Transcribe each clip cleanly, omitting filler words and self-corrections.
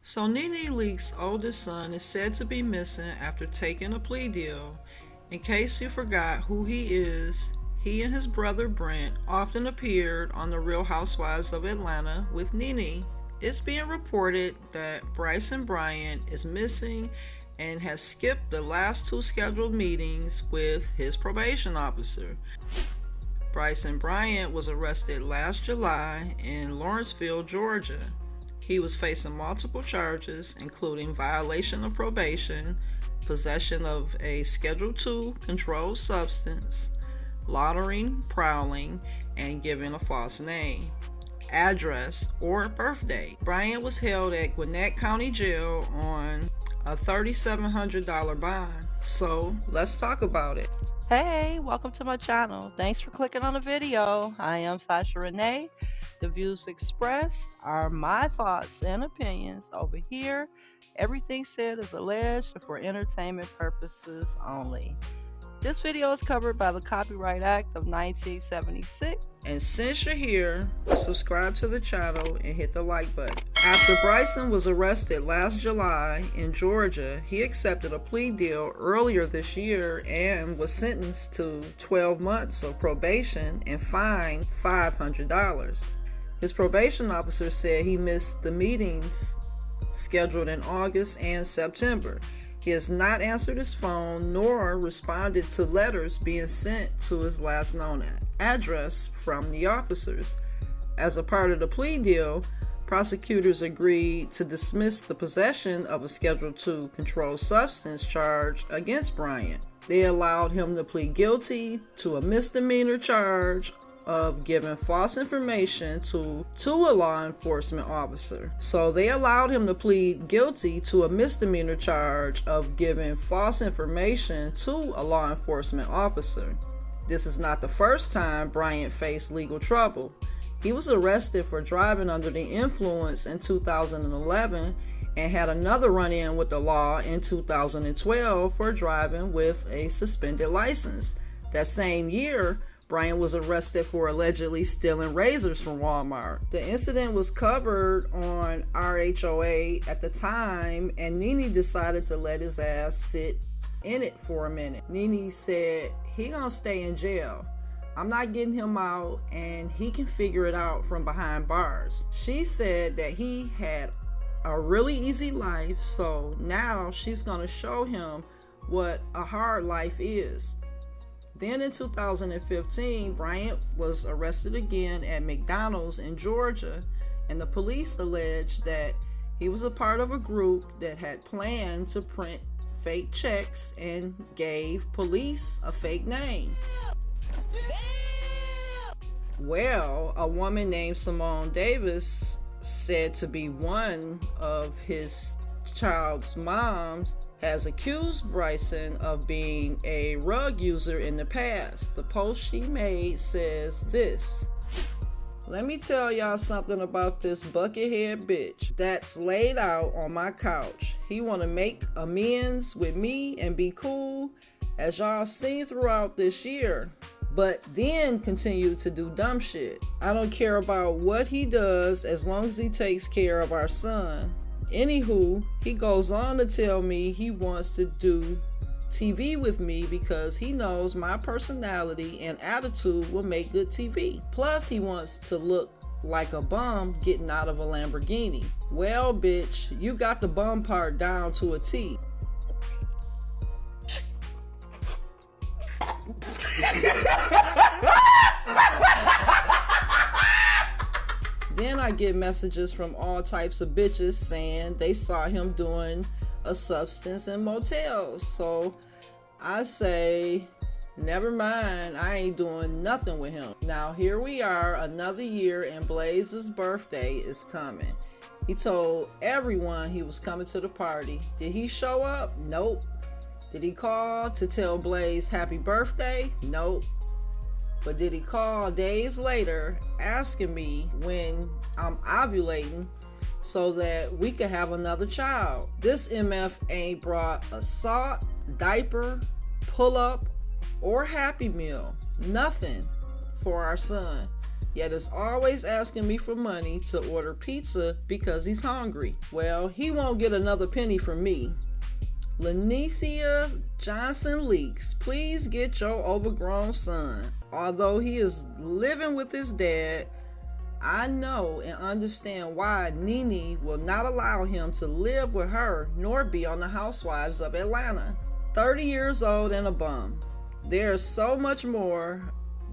So Nene Leakes' oldest son is said to be missing after taking a plea deal. In case you forgot who he is, he and his brother Brent often appeared on The Real Housewives of Atlanta with Nene. It's being reported that Bryson Bryant is missing and has skipped the last two scheduled meetings with his probation officer. Bryson Bryant was arrested last July in Lawrenceville, Georgia. He was facing multiple charges, including violation of probation, possession of a Schedule II controlled substance, loitering, prowling, and giving a false name, address, or birthday. Bryant was held at Gwinnett County Jail on a $3,700 bond. So let's talk about it. Hey, welcome to my channel. Thanks for clicking on the video. I am Sasha Renee. The views expressed are my thoughts and opinions over here. Everything said is alleged and for entertainment purposes only. This video is covered by the Copyright Act of 1976. And since you're here, subscribe to the channel and hit the like button. After Bryson was arrested last July in Georgia, he accepted a plea deal earlier this year and was sentenced to 12 months of probation and fined $500. His probation officer said he missed the meetings scheduled in August and September. He has not answered his phone nor responded to letters being sent to his last known address from the officers. As a part of the plea deal, prosecutors agreed to dismiss the possession of a Schedule II controlled substance charge against Bryant. They allowed him to plead guilty to a misdemeanor charge of giving false information to a law enforcement officer. So they allowed him to plead guilty to a misdemeanor charge of giving false information to a law enforcement officer. This is not the first time Bryant faced legal trouble. He was arrested for driving under the influence in 2011 and had another run-in with the law in 2012 for driving with a suspended license. That same year, Bryant was arrested for allegedly stealing razors from Walmart. The incident was covered on RHOA at the time, and Nene decided to let his ass sit in it for a minute. Nene said, he gonna stay in jail. I'm not getting him out, and he can figure it out from behind bars. She said that he had a really easy life, so now she's gonna show him what a hard life is. Then in 2015, Bryant was arrested again at McDonald's in Georgia, and the police alleged that he was a part of a group that had planned to print fake checks and gave police a fake name. Well, a woman named Simone Davis, said to be one of his child's moms, has accused Bryson of being a rug user in the past. The post she made says this: let me tell y'all something about this buckethead bitch that's laid out on my couch. He want to make amends with me and be cool, as y'all seen throughout this year, but then continue to do dumb shit. I don't care about what he does as long as he takes care of our son. Anywho, he goes on to tell me he wants to do TV with me because he knows my personality and attitude will make good TV. Plus, he wants to look like a bum getting out of a Lamborghini. Well, bitch, you got the bum part down to a T. Then I get messages from all types of bitches saying they saw him doing a substance in motels. So I say, never mind, I ain't doing nothing with him. Now here we are, another year, and Blaze's birthday is coming. He told everyone he was coming to the party. Did he show up? Nope. Did he call to tell Blaze happy birthday? Nope. But did he call days later asking me when I'm ovulating so that we could have another child? This MF ain't brought a sock, diaper, pull-up, or Happy Meal. Nothing for our son. yet is always asking me for money to order pizza because he's hungry. Well, he won't get another penny from me. Lenethea Johnson Leakes, please get your overgrown son. Although he is living with his dad, I know and understand why Nene will not allow him to live with her nor be on the Housewives of Atlanta. 30 years old and a bum. There's so much more,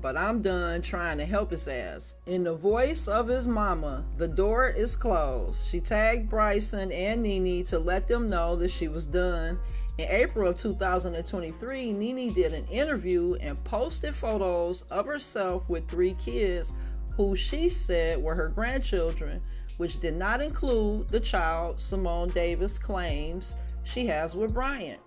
but I'm done trying to help his ass. In the voice of his mama, the door is closed. She tagged Bryson and Nene to let them know that she was done. In April of 2023, Nene did an interview and posted photos of herself with 3 kids who she said were her grandchildren, which did not include the child Simone Davis claims she has with Bryant.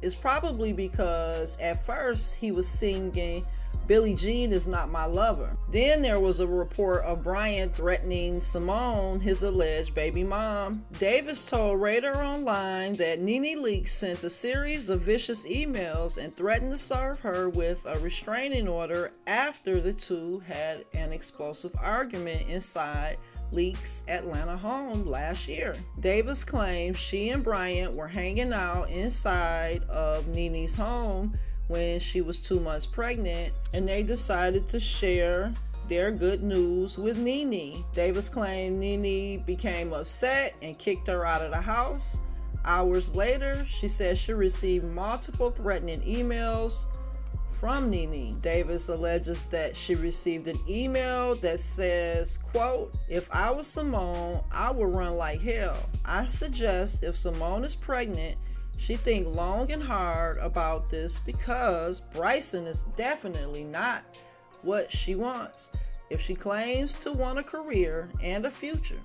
It's probably because at first he was singing Billie Jean Is Not My Lover. Then there was a report of Bryant threatening Simone, his alleged baby mom. Davis told Radar Online that Nene Leakes sent a series of vicious emails and threatened to serve her with a restraining order after the two had an explosive argument inside Leakes' Atlanta home last year. Davis claims she and Bryant were hanging out inside of Nene's home when she was 2 months pregnant, and they decided to share their good news with Nene. Davis claimed Nene became upset and kicked her out of the house. Hours later, she said she received multiple threatening emails from Nene. Davis alleges that she received an email that says, quote, "If I was Simone, I would run like hell. I suggest if Simone is pregnant, she think long and hard about this because Bryson is definitely not what she wants if she claims to want a career and a future.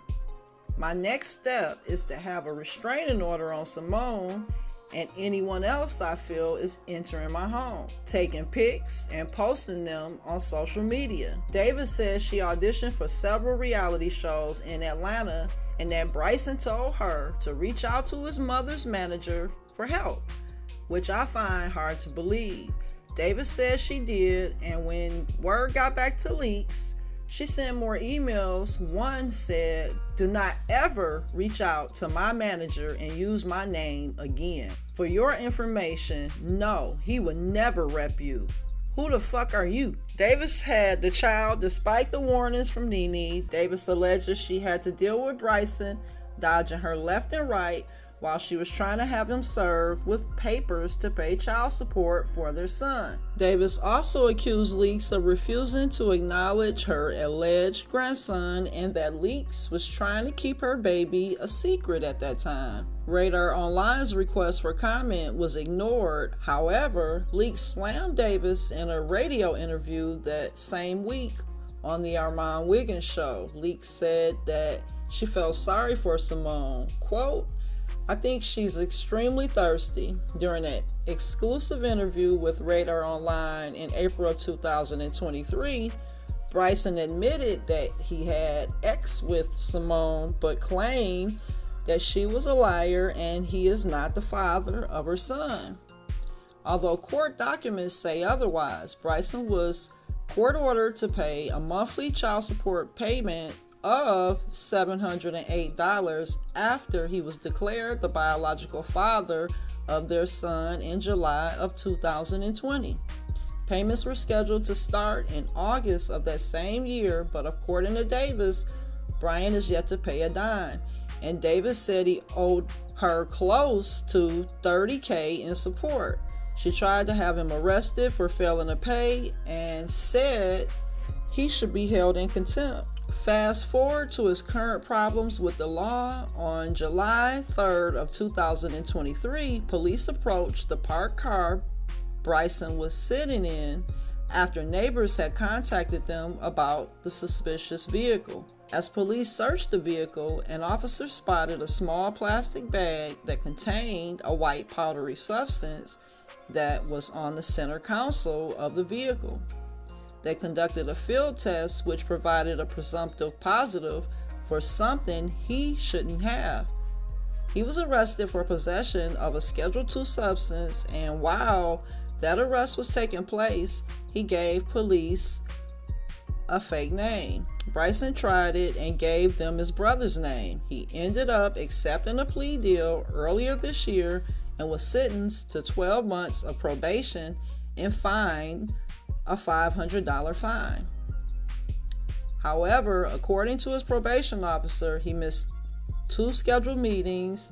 My next step is to have a restraining order on Simone and anyone else I feel is entering my home, taking pics and posting them on social media." Davis says she auditioned for several reality shows in Atlanta and that Bryson told her to reach out to his mother's manager for help, which I find hard to believe. Davis says she did, and when word got back to Leakes, she sent more emails. One said, "Do not ever reach out to my manager and use my name again. For your information, no, he would never rep you. Who the fuck are you?" Davis had the child despite the warnings from Nene. Davis alleges she had to deal with Bryson dodging her left and right while she was trying to have him served with papers to pay child support for their son. Davis also accused Leakes of refusing to acknowledge her alleged grandson and that Leakes was trying to keep her baby a secret at that time. Radar Online's request for comment was ignored. However, Leakes slammed Davis in a radio interview that same week on the Armand Wiggins show. Leakes said that she felt sorry for Simone. Quote, "I think she's extremely thirsty." During an exclusive interview with Radar Online in April of 2023, Bryson admitted that he had sex with Simone, but claimed that she was a liar and he is not the father of her son. Although court documents say otherwise, Bryson was court ordered to pay a monthly child support payment of $708 after he was declared the biological father of their son in July of 2020. Payments were scheduled to start in August of that same year, but according to Davis, Bryant is yet to pay a dime, and Davis said he owed her close to $30,000 in support. She tried to have him arrested for failing to pay and said he should be held in contempt. Fast forward to his current problems with the law. On July 3rd of 2023, police approached the parked car Bryson was sitting in after neighbors had contacted them about the suspicious vehicle. As police searched the vehicle, an officer spotted a small plastic bag that contained a white powdery substance that was on the center console of the vehicle. They conducted a field test which provided a presumptive positive for something he shouldn't have. He was arrested for possession of a Schedule II substance, and while that arrest was taking place, he gave police a fake name. Bryson tried it and gave them his brother's name. He ended up accepting a plea deal earlier this year and was sentenced to 12 months of probation and fined a $500 fine. However, according to his probation officer, he missed 2 scheduled meetings.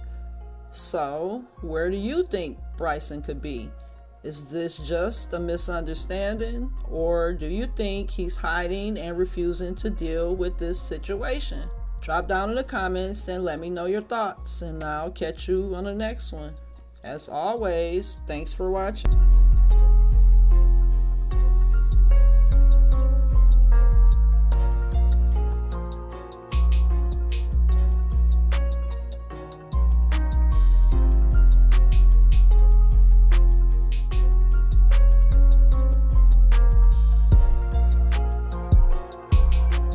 So, where do you think Bryson could be? Is this just a misunderstanding, or do you think he's hiding and refusing to deal with this situation? Drop down in the comments and let me know your thoughts, and I'll catch you on the next one. As always, thanks for watching.